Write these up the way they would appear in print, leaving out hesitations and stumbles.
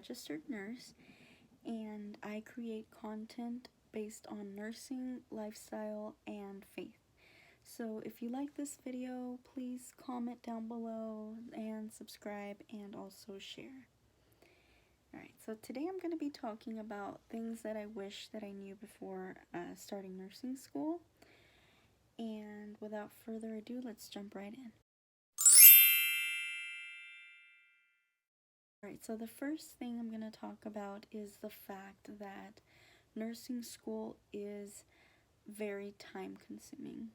registered nurse, and I create content based on nursing, lifestyle, and faith. So if you like this video, please comment down below and subscribe and also share. Alright, so today I'm going to be talking about things that I wish that I knew before starting nursing school. And without further ado, let's jump right in. Alright, so the first thing I'm going to talk about is the fact that nursing school is very time consuming.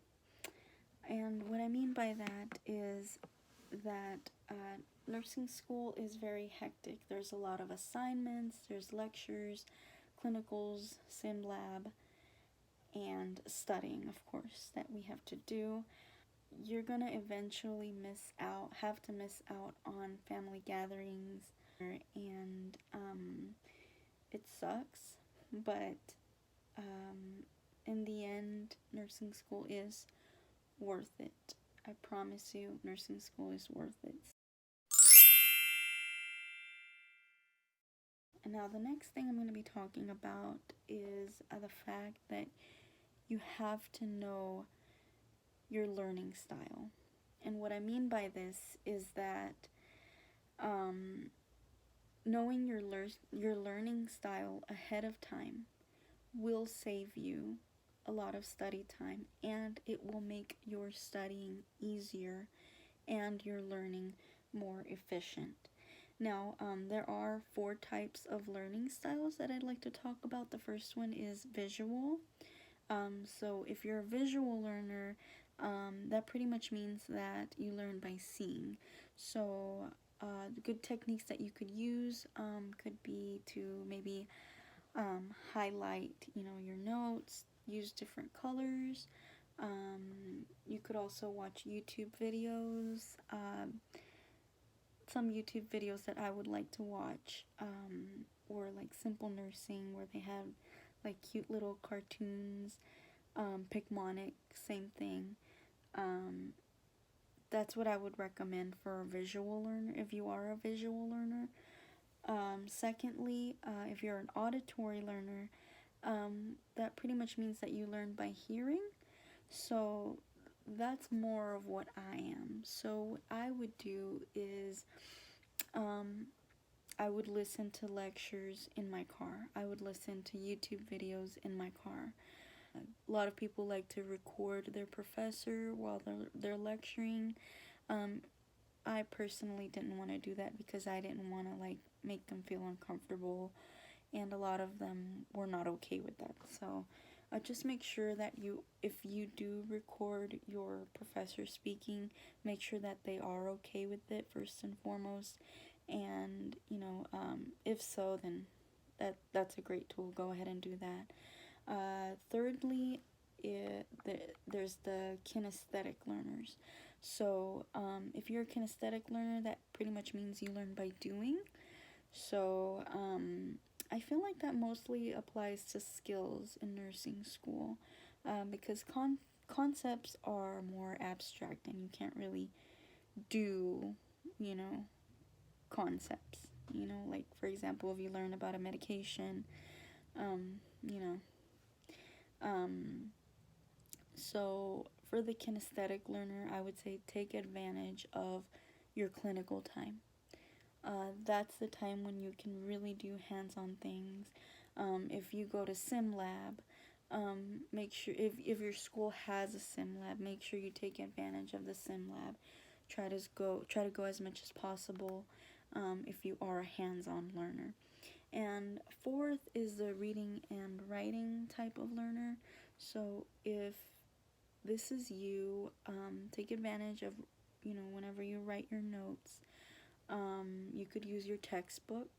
And what I mean by that is that nursing school is very hectic. There's a lot of assignments, there's lectures, clinicals, sim lab, and studying, of course, that we have to do. You're gonna eventually have to miss out on family gatherings, and it sucks, but in the end, nursing school is worth it. I promise you, nursing school is worth it. And now the next thing I'm going to be talking about is the fact that you have to know your learning style. And what I mean by this is that knowing your learning style ahead of time will save you a lot of study time, and it will make your studying easier and your learning more efficient. Now, there are 4 types of learning styles that I'd like to talk about. The first one is visual. So if you're a visual learner, that pretty much means that you learn by seeing. So good techniques that you could use could be to maybe highlight, your notes, use different colors. You could also watch YouTube videos. Some YouTube videos that I would like to watch or like Simple Nursing, where they have like cute little cartoons. Picmonic, same thing. That's what I would recommend for a visual learner, if you are a visual learner. Secondly, if you're an auditory learner, that pretty much means that you learn by hearing. So that's more of what I am. So what I would do is I would listen to lectures in my car. I would listen to YouTube videos in my car. A lot of people like to record their professor while they're lecturing. I personally didn't want to do that because I didn't want to make them feel uncomfortable, and a lot of them were not okay with that. So just make sure that if you do record your professor speaking, make sure that they are okay with it first and foremost. And if so, then that's a great tool. Go ahead and do that. Thirdly, there's the kinesthetic learners. So if you're a kinesthetic learner, that pretty much means you learn by doing. So I feel like that mostly applies to skills in nursing school, because concepts are more abstract and you can't really do, concepts. Like for example, if you learn about a medication, you know, so for the kinesthetic learner, I would say take advantage of your clinical time. That's the time when you can really do hands-on things. If you go to sim lab, make sure if your school has a sim lab, make sure you take advantage of the sim lab. Try to go as much as possible if you are a hands-on learner. And fourth is the reading and writing type of learner. So if this is you, take advantage of, whenever you write your notes, you could use your textbook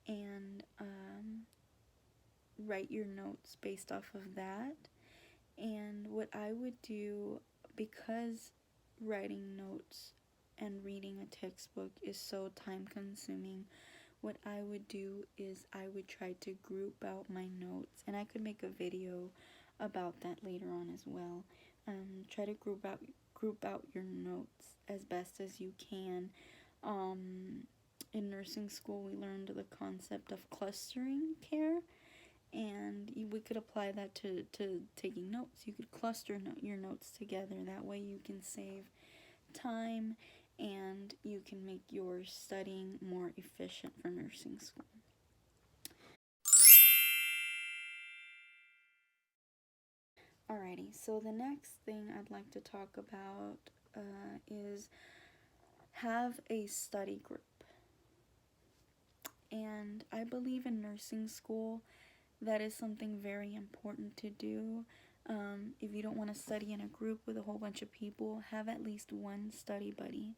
and write your notes based off of that. And what I would do, because writing notes and reading a textbook is so time consuming, what I would do is I would try to group out my notes, and I could make a video about that later on as well. Try to group out your notes as best as you can. in nursing school we learned the concept of clustering care, and we could apply that to taking notes. You could cluster your notes together. That way you can save time and you can make your studying more efficient for nursing school. Alrighty, so the next thing I'd like to talk about is have a study group. And I believe in nursing school that is something very important to do. If you don't want to study in a group with a whole bunch of people, have at least one study buddy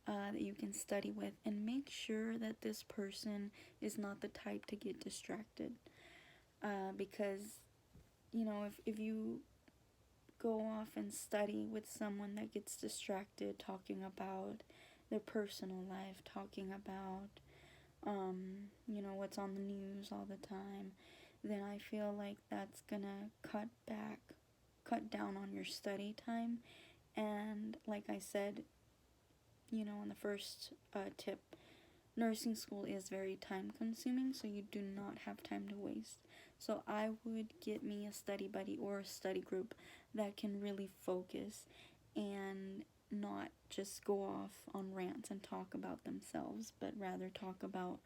that you can study with, and make sure that this person is not the type to get distracted. Because, you know, if you go off and study with someone that gets distracted talking about their personal life, talking about, you know, what's on the news all the time, then I feel like that's gonna cut down on your study time. And like I said, you know, in the first tip, nursing school is very time consuming, so you do not have time to waste. So I would get me a study buddy or a study group that can really focus and not just go off on rants and talk about themselves, but rather talk about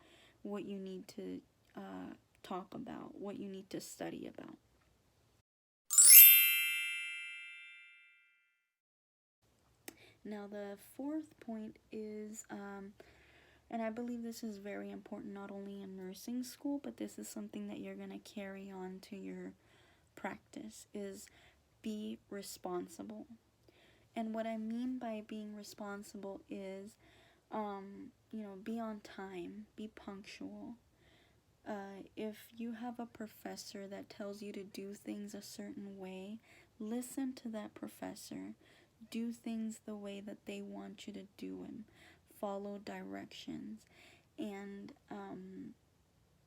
what you need to talk about, what you need to study about. Now the fourth point is, and I believe this is very important not only in nursing school, but this is something that you're going to carry on to your practice, is be responsible. And what I mean by being responsible is, you know, be on time, be punctual. If you have a professor that tells you to do things a certain way, listen to that professor. Do things the way that they want you to do them. Follow directions. And,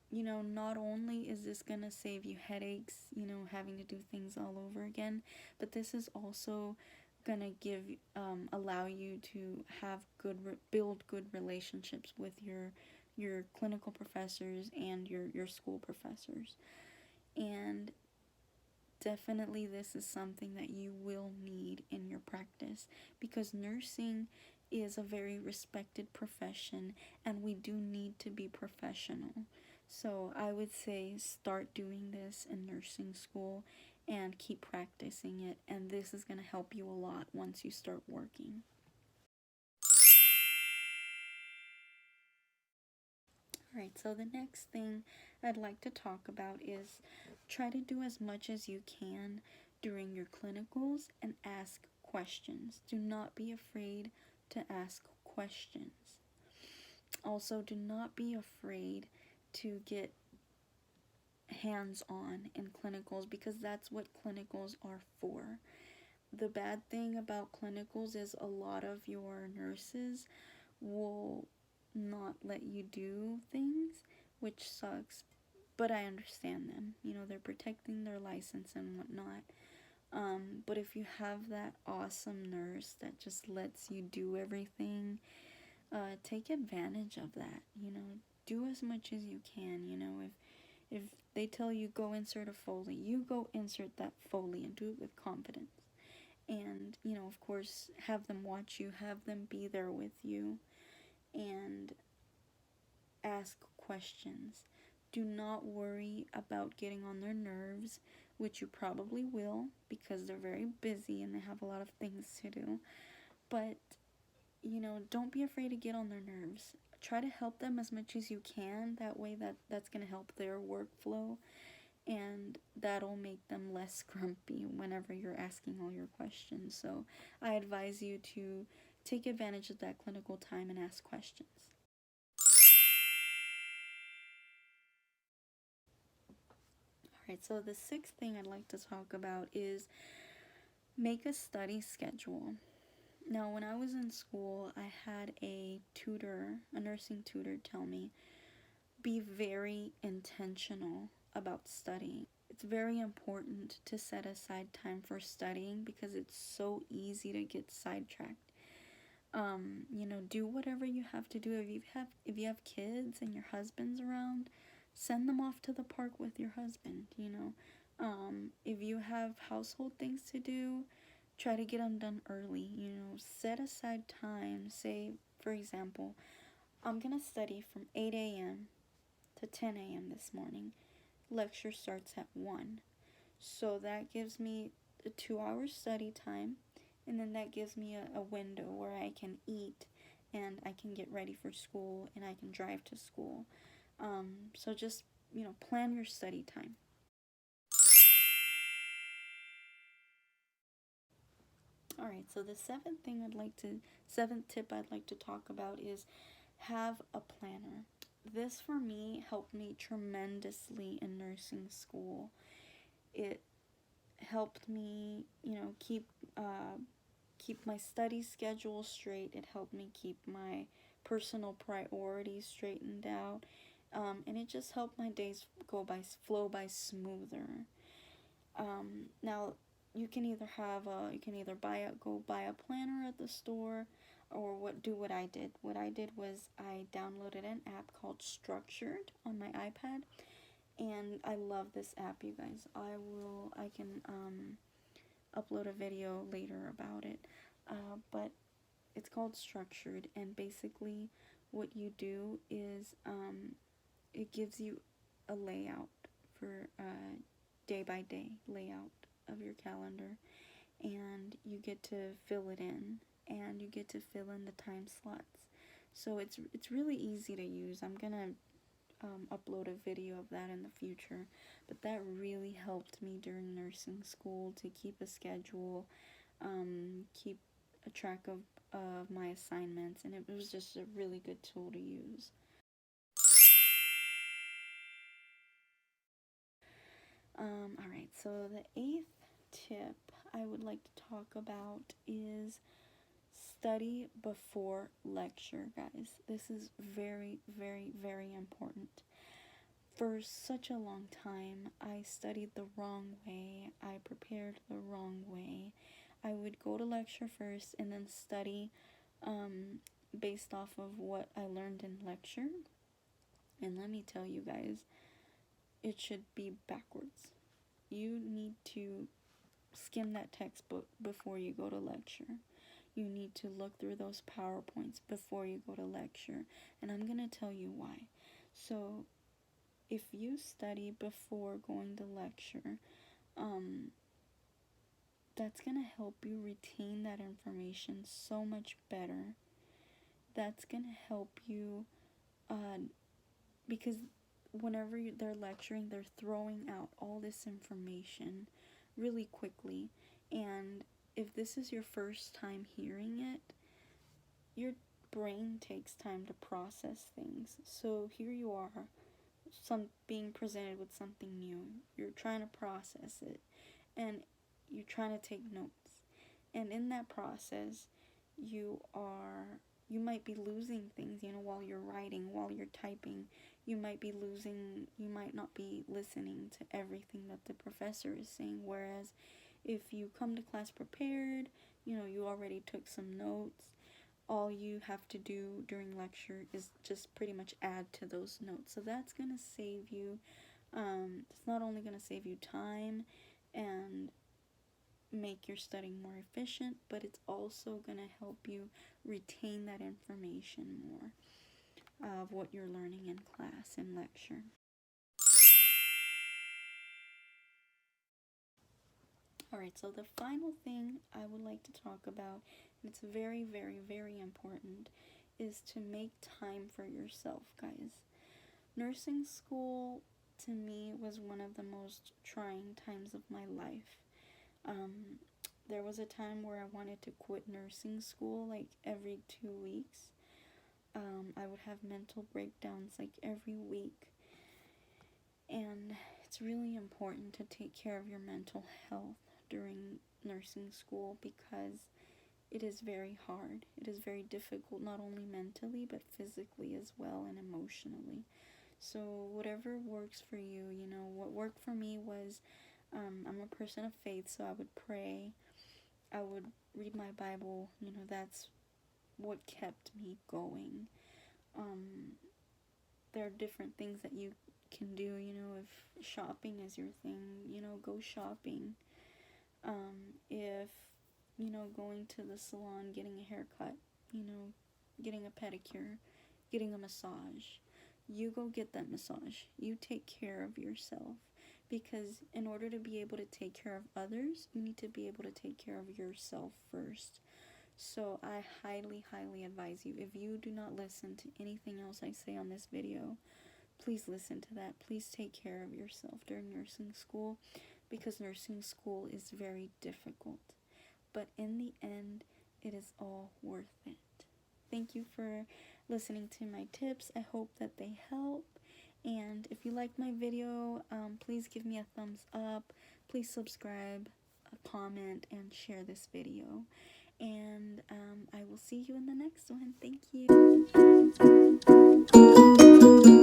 you know, not only is this going to save you headaches, you know, having to do things all over again, but this is also going to allow you to have build good relationships with your clinical professors and your school professors. And definitely this is something that you will need in your practice, because nursing is a very respected profession and we do need to be professional. So I would say start doing this in nursing school and keep practicing it, and this is going to help you a lot once you start working. Alright, so the next thing I'd like to talk about is try to do as much as you can during your clinicals and ask questions. Do not be afraid to ask questions. Also, do not be afraid to get hands-on in clinicals, because that's what clinicals are for. The bad thing about clinicals is a lot of your nurses will not let you do things, which sucks, but I understand them. You know, they're protecting their license and whatnot. But if you have that awesome nurse that just lets you do everything, take advantage of that. You know, do as much as you can. You know, if they tell you go insert a Foley, you go insert that Foley and do it with confidence. And, you know, of course, have them watch you, have them be there with you, and ask questions. Do not worry about getting on their nerves, which you probably will because they're very busy and they have a lot of things to do. But, you know, don't be afraid to get on their nerves. Try to help them as much as you can. That way that's going to help their workflow, and that'll make them less grumpy whenever you're asking all your questions. So I advise you to take advantage of that clinical time and ask questions. Alright, so the sixth thing I'd like to talk about is make a study schedule. Now, when I was in school, I had a nursing tutor, tell me, be very intentional about studying. It's very important to set aside time for studying because it's so easy to get sidetracked. Do whatever you have to do. If you have kids and your husband's around, send them off to the park with your husband. If you have household things to do, try to get them done early. Set aside time. Say, for example, I'm gonna study from 8 a.m. to 10 a.m. this morning. Lecture starts at 1. So that gives me a 2 hour study time, and then that gives me a window where I can eat and I can get ready for school and I can drive to school. So just, plan your study time. Alright, so the seventh tip I'd like to talk about is have a planner. This for me helped me tremendously in nursing school. It helped me, keep my study schedule straight. It helped me keep my personal priorities straightened out, and it just helped my days flow by smoother. Now you can either go buy a planner at the store, or what I did. What I did was I downloaded an app called Structured on my iPad, and I love this app, you guys. I can upload a video later about it, but it's called Structured, and basically what you do is it gives you a layout for day by day layout of your calendar, and you get to fill it in, and you get to fill in the time slots. So it's really easy to use. I'm gonna upload a video of that in the future, but that really helped me during nursing school to keep a schedule, keep a track of my assignments, and it was just a really good tool to use. Alright, so the 8th tip I would like to talk about is study before lecture, guys. This is very, very, very important. For such a long time, I studied the wrong way. I prepared the wrong way. I would go to lecture first and then study based off of what I learned in lecture. And let me tell you guys, it should be backwards. You need to skim that textbook before you go to lecture. You need to look through those PowerPoints before you go to lecture. And I'm going to tell you why. So, if you study before going to lecture, that's going to help you retain that information so much better. That's going to help you, because whenever they're lecturing, they're throwing out all this information really quickly. And if this is your first time hearing it, your brain takes time to process things. So here you are, being presented with something new. You're trying to process it, and you're trying to take notes. And in that process, you might be losing things, while you're writing, while you're typing. You might not be listening to everything that the professor is saying. Whereas if you come to class prepared, you already took some notes, all you have to do during lecture is just pretty much add to those notes. So that's going to save you, it's not only going to save you time and make your studying more efficient, but it's also going to help you retain that information more of what you're learning in class and lecture. Alright, so the final thing I would like to talk about, and it's very, very, very important, is to make time for yourself, guys. Nursing school, to me, was one of the most trying times of my life. There was a time where I wanted to quit nursing school like every 2 weeks. I would have mental breakdowns like every week. And it's really important to take care of your mental health during nursing school, because it is very hard. It is very difficult, not only mentally, but physically as well, and emotionally. So whatever works for you, what worked for me was, I'm a person of faith, so I would pray. I would read my Bible. That's what kept me going. There are different things that you can do, if shopping is your thing, go shopping. If, going to the salon, getting a haircut, getting a pedicure, getting a massage, you go get that massage. You take care of yourself, because in order to be able to take care of others, you need to be able to take care of yourself first. So I highly, highly advise you, if you do not listen to anything else I say on this video, please listen to that. Please take care of yourself during nursing school, because nursing school is very difficult. But in the end, it is all worth it. Thank you for listening to my tips. I hope that they help. And if you like my video, please give me a thumbs up. Please subscribe, comment, and share this video. And I will see you in the next one. Thank you.